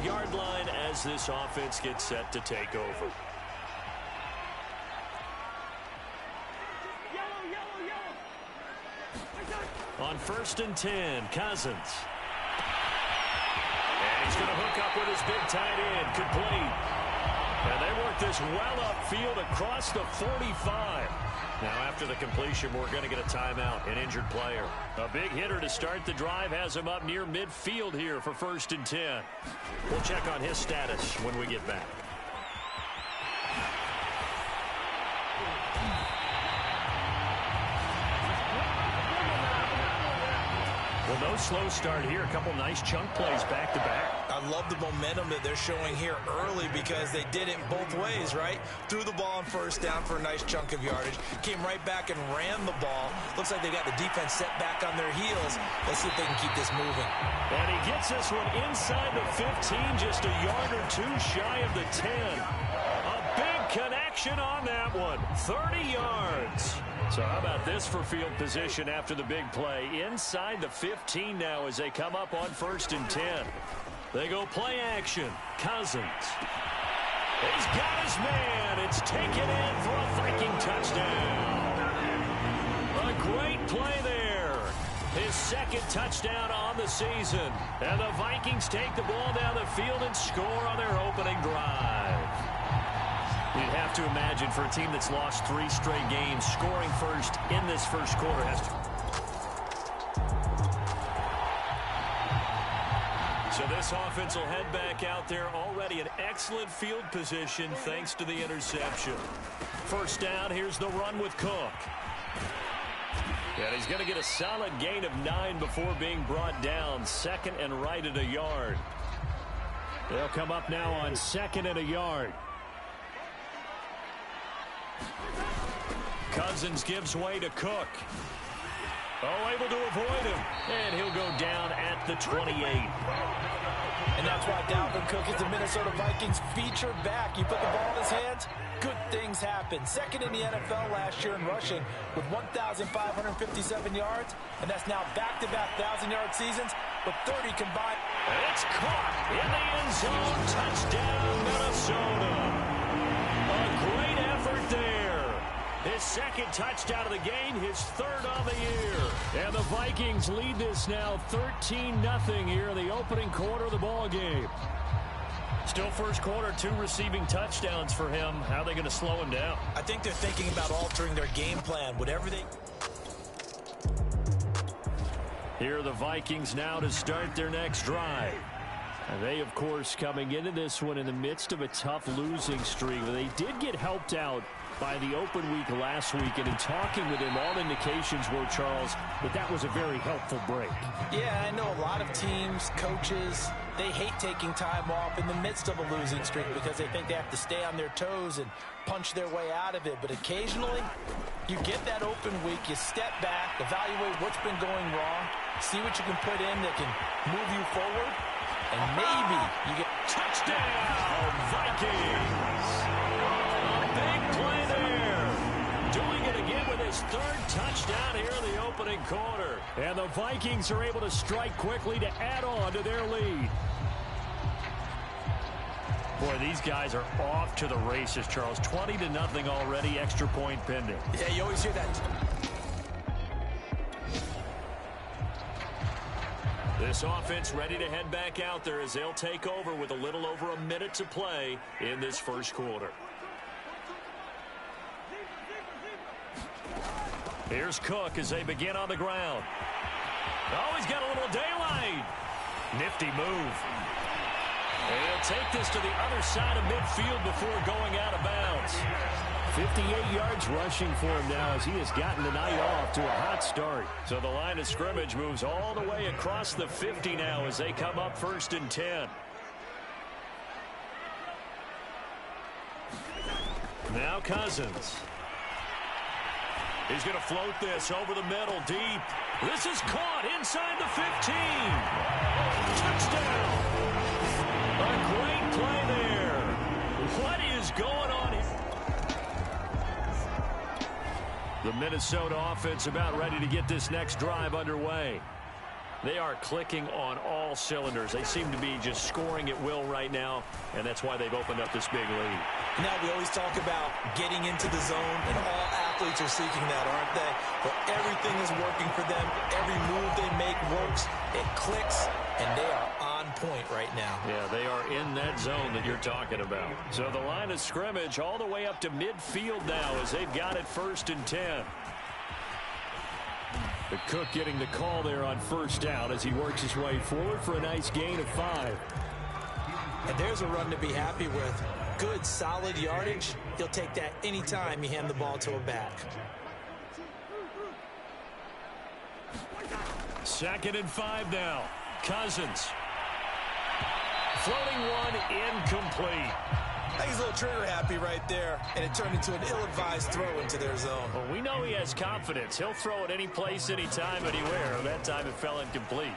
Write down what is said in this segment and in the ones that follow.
25-yard line as this offense gets set to take over. On 1st and 10, Cousins. And he's going to hook up with his big tight end, complete. And they work this well upfield across the 45. Now after the completion, we're going to get a timeout, an injured player. A big hitter to start the drive has him up near midfield here for 1st and 10. We'll check on his status when we get back. Well, no slow start here. A couple nice chunk plays back-to-back. I love the momentum that they're showing here early because they did it both ways, right? Threw the ball on 1st down for a nice chunk of yardage. Came right back and ran the ball. Looks like they got the defense set back on their heels. Let's see if they can keep this moving. And he gets this one inside the 15, just a yard or two shy of the 10. A big connection on that one. 30 yards. So how about this for field position after the big play? Inside the 15 now as they come up on 1st and 10. They go play action. Cousins. He's got his man. It's taken in for a Viking touchdown. A great play there. His 2nd touchdown on the season. And the Vikings take the ball down the field and score on their opening drive. You'd have to imagine for a team that's lost 3 straight games, scoring first in this first quarter has to... So this offense will head back out there, already in excellent field position thanks to the interception. 1st down, here's the run with Cook. And he's going to get a solid gain of 9 before being brought down. 2nd and right at a yard. They'll come up now on 2nd and a yard. Cousins gives way to Cook. Oh, able to avoid him. And he'll go down at the 28. And that's why Dalvin Cook is the Minnesota Vikings featured back. You put the ball in his hands, good things happen. 2nd in the NFL last year in rushing with 1,557 yards. And that's now back-to-back 1,000-yard seasons with 30 combined. And it's caught in the end zone. Touchdown, Minnesota. A great effort there. His 2nd touchdown of the game, his 3rd of the year. And the Vikings lead this now 13-0 here in the opening quarter of the ball game. Still first quarter, 2 receiving touchdowns for him. How are they going to slow him down? I think they're thinking about altering their game plan. Whatever they... Here are the Vikings now to start their next drive. And they, of course, coming into this one in the midst of a tough losing streak. They did get helped out by the open week last week, and in talking with him, all indications were, Charles, that was a very helpful break. Yeah, I know a lot of teams, coaches, they hate taking time off in the midst of a losing streak because they think they have to stay on their toes and punch their way out of it. But occasionally, you get that open week, you step back, evaluate what's been going wrong, see what you can put in that can move you forward, and maybe you get... Touchdown, Vikings! A big play there. Doing it again with his 3rd touchdown here in the opening quarter. And the Vikings are able to strike quickly to add on to their lead. Boy, these guys are off to the races, Charles. 20-0 already, extra point pending. Yeah, you always hear that. This offense ready to head back out there as they'll take over with a little over a minute to play in this first quarter. Here's Cook as they begin on the ground. Oh, he's got a little daylight. Nifty move. And he'll take this to the other side of midfield before going out of bounds. 58 yards rushing for him now as he has gotten the night off to a hot start. So the line of scrimmage moves all the way across the 50 now as they come up 1st and 10. Now Cousins. He's going to float this over the middle deep. This is caught inside the 15. Touchdown. A great play there. What is going on here? The Minnesota offense about ready to get this next drive underway. They are clicking on all cylinders. They seem to be just scoring at will right now, and that's why they've opened up this big lead. Now, we always talk about getting into the zone, and all athletes are seeking that, aren't they? But everything is working for them. Every move they make works. It clicks, and they are on point right now. Yeah, they are in that zone that you're talking about. So the line of scrimmage all the way up to midfield now as they've got it 1st and 10. The Cook getting the call there on 1st down as he works his way forward for a nice gain of 5. And there's a run to be happy with. Good, solid yardage. He'll take that anytime you hand the ball to a back. 2nd and 5 now. Cousins. Floating one, incomplete. I think he's a little trigger happy right there, and it turned into an ill-advised throw into their zone. Well, we know he has confidence. He'll throw it any place, anytime, anywhere. That time it fell incomplete.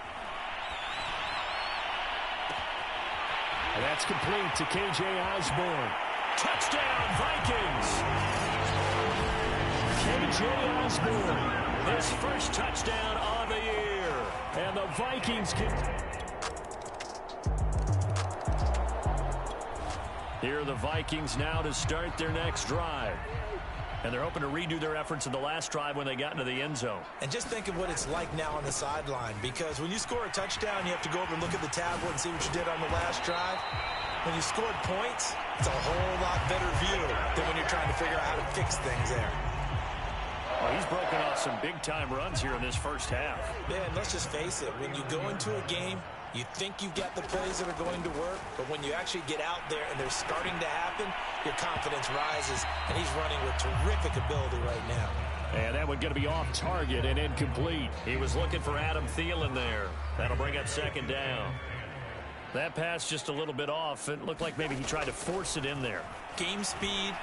And that's complete to K.J. Osborne. Touchdown, Vikings! K.J. Osborne, his first touchdown of the year. And the Vikings get... Here are the Vikings now to start their next drive. And they're hoping to redo their efforts in the last drive when they got into the end zone. And just think of what it's like now on the sideline, because when you score a touchdown, you have to go over and look at the tablet and see what you did on the last drive. When you scored points, it's a whole lot better view than when you're trying to figure out how to fix things there. Well, he's broken off some big-time runs here in this first half. Yeah, and let's just face it, when you go into a game, you think you've got the plays that are going to work, but when you actually get out there and they're starting to happen, your confidence rises, and he's running with terrific ability right now. And that one going to be off target and incomplete. He was looking for Adam Thielen there. That'll bring up 2nd down. That pass just a little bit off. It looked like maybe he tried to force it in there. Game speed,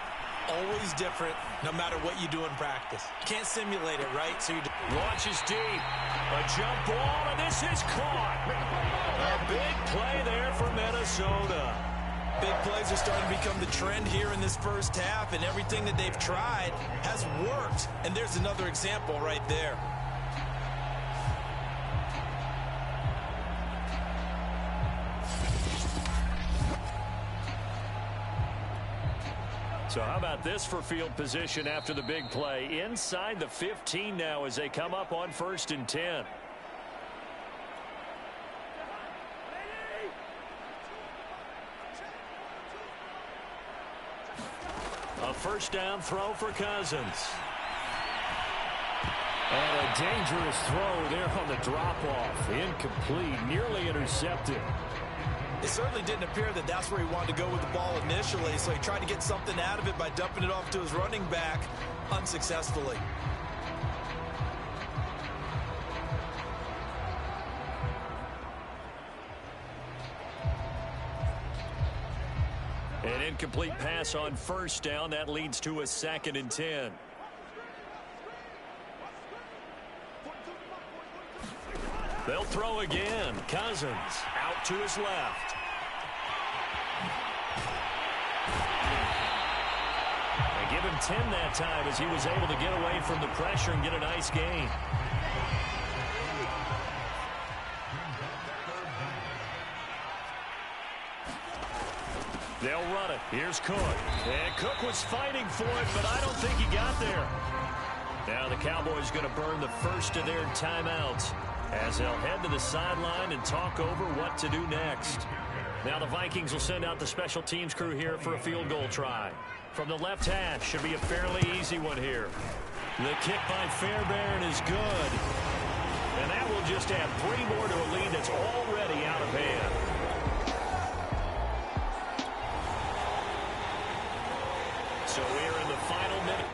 always different, no matter what you do in practice. You can't simulate it, right? So you launches deep. A jump ball, and this is caught. A big play there for Minnesota. Big plays are starting to become the trend here in this first half, and everything that they've tried has worked. And there's another example right there. So how about this for field position after the big play? Inside the 15 now as they come up on 1st and 10. A 1st down throw for Cousins. And a dangerous throw there on the drop-off. Incomplete, nearly intercepted. It certainly didn't appear that that's where he wanted to go with the ball initially, so he tried to get something out of it by dumping it off to his running back unsuccessfully. An incomplete pass on 1st down. That leads to a 2nd and 10. They'll throw again. Cousins out to his left. They give him 10 that time as he was able to get away from the pressure and get a nice gain. They'll run it. Here's Cook. And Cook was fighting for it, but I don't think he got there. Now the Cowboys going to burn the first of their timeouts as they'll head to the sideline and talk over what to do next. Now the Vikings will send out the special teams crew here for a field goal try. From the left hash, should be a fairly easy one here. The kick by Fairbairn is good. And that will just add 3 more to a lead that's already out of hand. So we're in the final minute.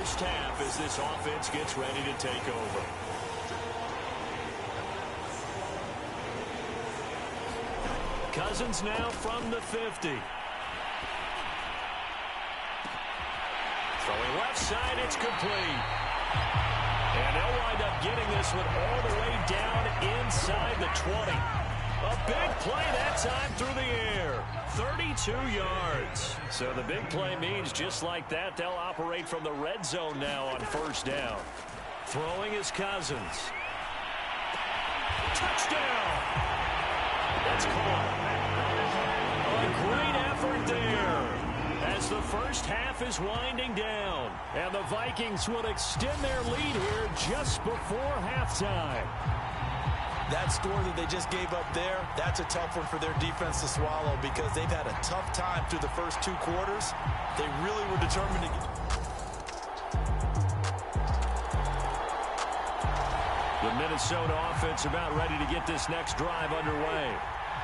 first half as this offense gets ready to take over. Cousins now from the 50. Throwing left side, it's complete. And they'll wind up getting this one all the way down inside the 20. A big play that time through the air. 32 yards. So the big play means just like that, they'll operate from the red zone now on first down. Throwing is Cousins. Touchdown! That's caught. A great effort there as the first half is winding down. And the Vikings will extend their lead here just before halftime. That score that they just gave up there, that's a tough one for their defense to swallow because they've had a tough time through the first two quarters. They really were determined to get... The Minnesota offense about ready to get this next drive underway.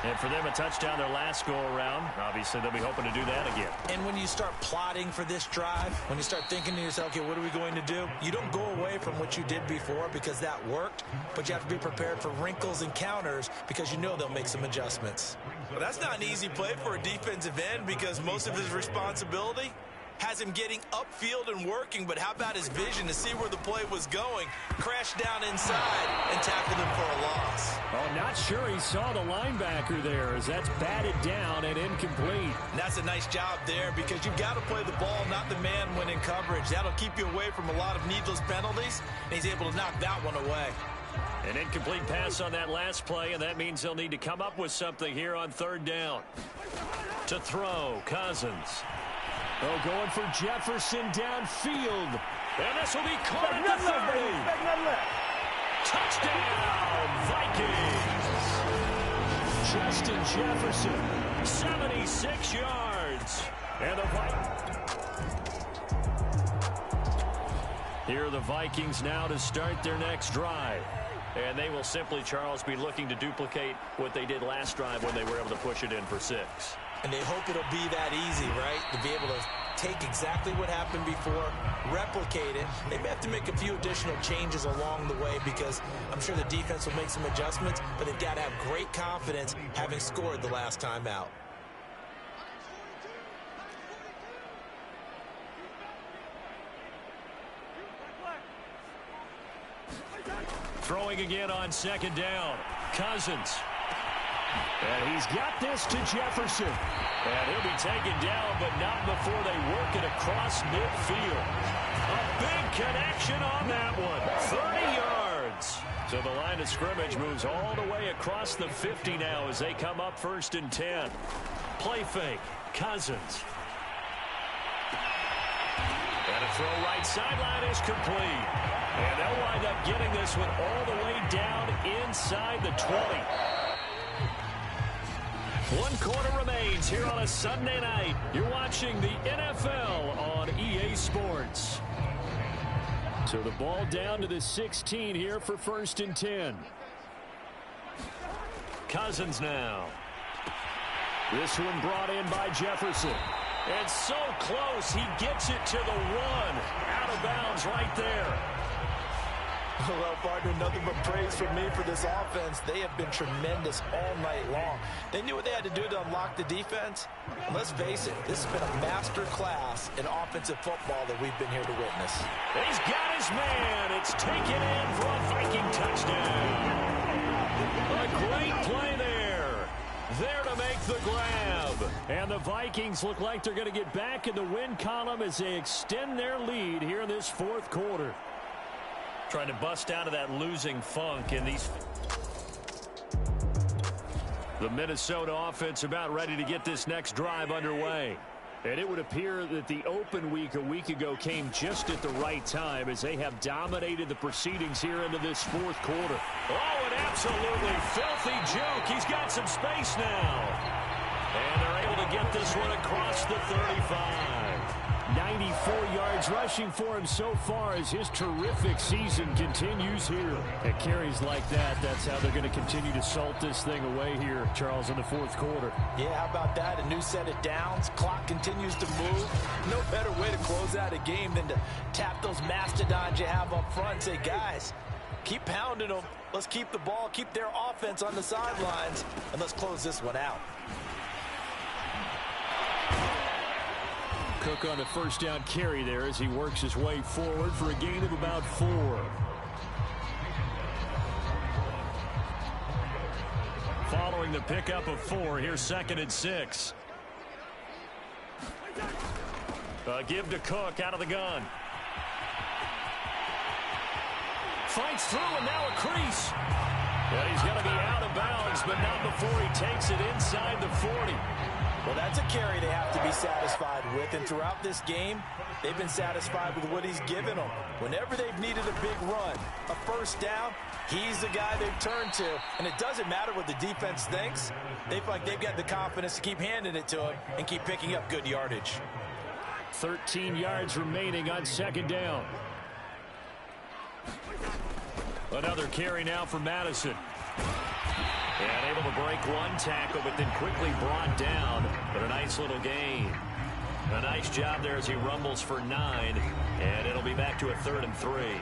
And for them, a touchdown their last go-around. Obviously, they'll be hoping to do that again. And when you start plotting for this drive, when you start thinking to yourself, okay, what are we going to do? You don't go away from what you did before because that worked, but you have to be prepared for wrinkles and counters because you know they'll make some adjustments. Well, that's not an easy play for a defensive end because most of his responsibility has him getting upfield and working, but how about his vision to see where the play was going, crashed down inside, and tackled him for a loss. Oh, not sure he saw the linebacker there as that's batted down and incomplete. And that's a nice job there because you've got to play the ball, not the man when in coverage. That'll keep you away from a lot of needless penalties, and he's able to knock that one away. An incomplete pass on that last play, and that means they'll need to come up with something here on third down. To throw, Cousins. Oh, going for Jefferson downfield. And this will be caught at the 30. Touchdown, Vikings. Justin Jefferson, 76 yards. And the Here are the Vikings now to start their next drive. And they will simply, Charles, be looking to duplicate what they did last drive when they were able to push it in for 6. And they hope it'll be that easy, right? To be able to take exactly what happened before, replicate it. They may have to make a few additional changes along the way because I'm sure the defense will make some adjustments, but they've got to have great confidence having scored the last time out. Throwing again on second down. Cousins. And he's got this to Jefferson. And he'll be taken down, but not before they work it across midfield. A big connection on that one. 30 yards. So the line of scrimmage moves all the way across the 50 now as they come up 1st and 10. Play fake. Cousins. And a throw right sideline is complete. And they'll wind up getting this one all the way down inside the 20. 1 quarter remains here on a Sunday night. You're watching the NFL on EA Sports. So the ball down to the 16 here for 1st and 10. Cousins now. This one brought in by Jefferson. And so close, he gets it to the 1. Out of bounds right there. Well, partner, nothing but praise from me for this offense. They have been tremendous all night long. They knew what they had to do to unlock the defense. And let's face it, this has been a master class in offensive football that we've been here to witness. He's got his man. It's taken in for a Viking touchdown. A great play there. There to make the grab. And the Vikings look like they're going to get back in the win column as they extend their lead here in this 4th quarter. Trying to bust out of that losing funk in these. The Minnesota offense about ready to get this next drive underway. And it would appear that the open week a week ago came just at the right time as they have dominated the proceedings here into this 4th quarter. Oh, an absolutely filthy juke. He's got some space now. And they're able to get this one across the 35. 4 yards rushing for him so far as his terrific season continues here. At carries like that, that's how they're going to continue to salt this thing away here, Charles, in the fourth quarter. Yeah, how about that? A new set of downs. Clock continues to move. No better way to close out a game than to tap those mastodons you have up front and say, guys, keep pounding them. Let's keep the ball, keep their offense on the sidelines, and let's close this one out. Cook on the first down carry there as he works his way forward for a gain of about 4. Following the pickup of 4, here's 2nd and 6. Give to Cook out of the gun. Fights through and now a crease. But he's going to be out of bounds, but not before he takes it inside the 40. Well, that's a carry they have to be satisfied with, and throughout this game, they've been satisfied with what he's given them. Whenever they've needed a big run, a first down, he's the guy they've turned to, and it doesn't matter what the defense thinks. They feel like they've got the confidence to keep handing it to him and keep picking up good yardage. 13 yards remaining on 2nd down. Another carry now for Madison. And able to break one tackle, but then quickly brought down. But a nice little gain. A nice job there as he rumbles for 9. And it'll be back to a 3rd and 3.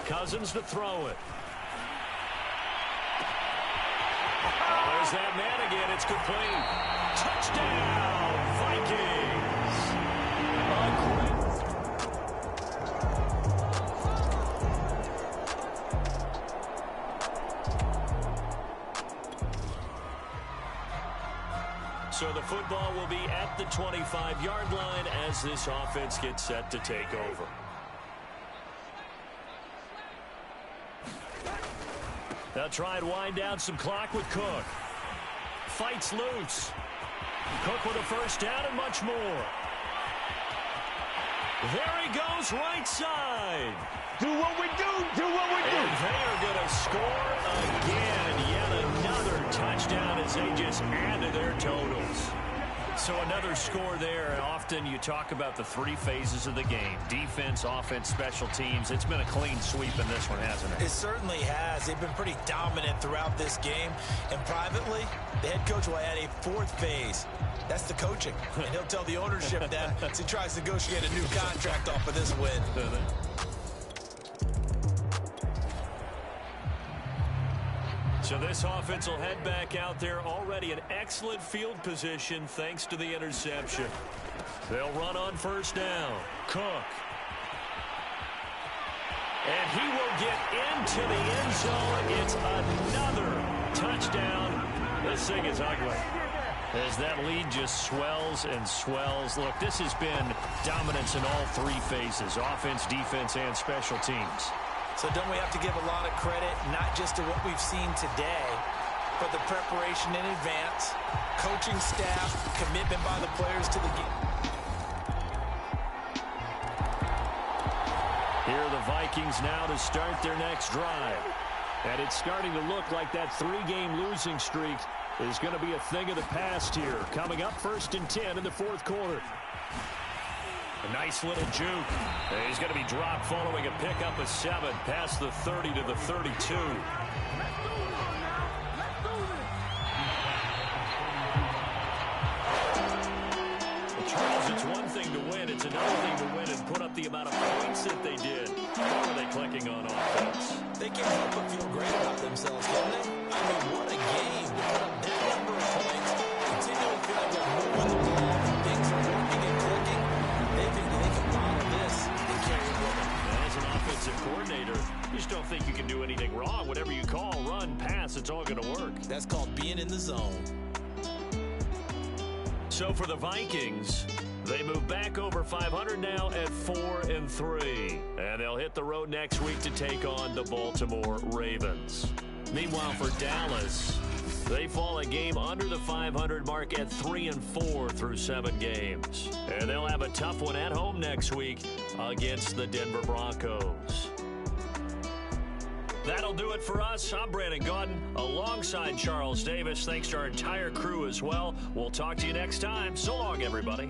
Cousins to throw it. Oh, there's that man again. It's complete. Touchdown, Vikings. So the football will be at the 25-yard line as this offense gets set to take over. They'll try and wind down some clock with Cook. Fights loose. Cook with a first down and much more. There he goes, right side. Do what we do. Do what we do. And they are going to score again. Yet another touchdown as they just add to their totals. So another score there. Often you talk about the 3 phases of the game. Defense, offense, special teams. It's been a clean sweep in this one, hasn't it? It certainly has. They've been pretty dominant throughout this game. And privately, the head coach will add a 4th phase. That's the coaching. And he'll tell the ownership that as he tries to negotiate a new contract off of this win. So this offense will head back out there. Already an excellent field position thanks to the interception. They'll run on first down. Cook. And he will get into the end zone. It's another touchdown. This thing is ugly. As that lead just swells and swells. Look, this has been dominance in all 3 phases. Offense, defense, and special teams. So don't we have to give a lot of credit, not just to what we've seen today, but the preparation in advance, coaching staff, commitment by the players to the game. Here are the Vikings now to start their next drive. And it's starting to look like that 3-game losing streak is going to be a thing of the past here. Coming up 1st and 10 in the 4th quarter. A nice little juke. He's going to be dropped following a pickup of 7 past the 30 to the 32. Well, Charles, it's one thing to win. It's another thing to win and put up the amount of points that they did. How are they clicking on offense? They can't help but feel great about themselves, can they? I mean, what a game to put up that number of points. Continually feel like they're moving the ball. Things are working and clicking. They think that they can bottle this and carry it with them. As an offensive coordinator, you just don't think you can do anything wrong. Whatever you call, run, pass, it's all going to work. That's called being in the zone. So for the Vikings, they move back over 500 now at 4-3. And they'll hit the road next week to take on the Baltimore Ravens. Meanwhile, for Dallas, They fall a game under the 500 mark at 3-4 through 7 games. And they'll have a tough one at home next week against the Denver Broncos. That'll do it for us. I'm Brandon Gaudin alongside Charles Davis. Thanks to our entire crew as well. We'll talk to you next time. So long, everybody.